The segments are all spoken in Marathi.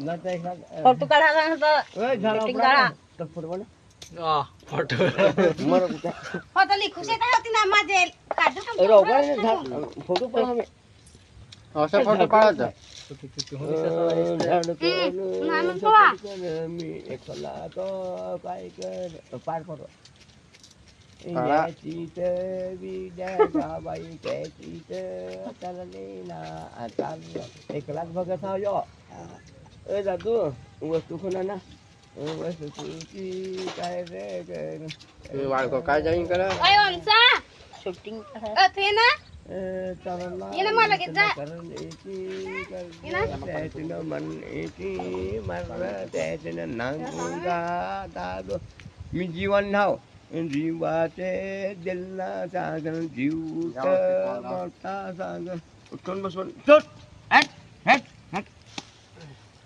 फोटो काढायला मीटिंग काढा फोटो फोटो लिखू शेता होती ना माझे काढू फोटो पण हवे असा फोटो काढायचा मी एकला तो काय कर पार पडो बाई त्याची चालले ना आता 1 लाख बघत आहो यो दादू वस्तू कोणा ना वस्तूची काय रे बाळको काय जाईन करा अय आमचा शूटिंग थे ना ये ना मला घेत जा त्याचं मन एकी मला त्याचं नांगा दादू मी जीवन नाव जीवाचे दिलना सागर जीव मोठा सागर उठून बसून चोट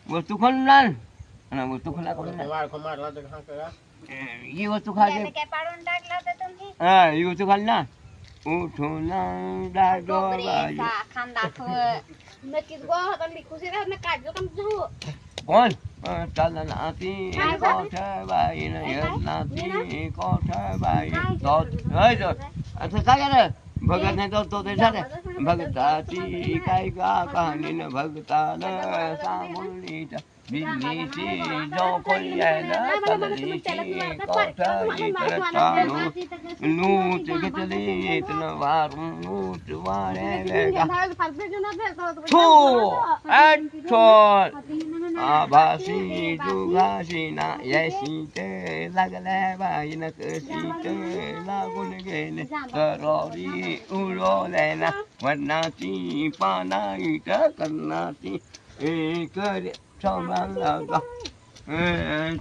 वस्तू खोल ना वस्तू खोला बाळको मारला तर हा करा ही वस्तू खाली काय पाडून टाकला होता तुम्ही हा ही वस्तू खाल ना उठून दादो बाई खांदा नक्कीच गो होता लिखू शेता ना काढू काम जाऊ कोण चालना नाती कोठा बाई न नाती कोठा बाई तो असं काय कर भगत नाही तो ते झाले भगताची काय का कहाणी न भगताला सांगुलीच्या बिल्लीची जो खोली आहे ना तललीची कोठा इतर चालू नूट घेतली इथन वारून नूट वाढेले का छो आभासी जुगाशी ना यशी ते लागल्या बाई न कशी ते लागून गेले करोरी उडवले ना वरणाची पानाई करणाची एक चौघाला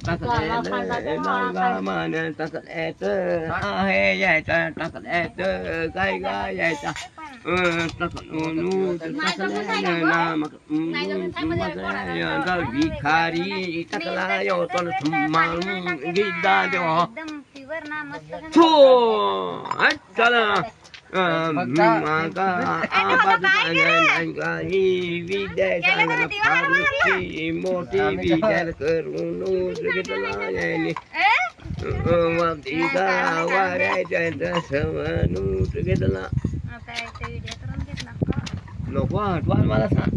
टाकले मान टाकल्यात आहे यायचा टाकल्यात काय गायचा भिखारी टाकला येतो मारून गिद्दा देव चला मोठी विचार करून वाऱ्याच्या सवनूट घेतला नको मला सांग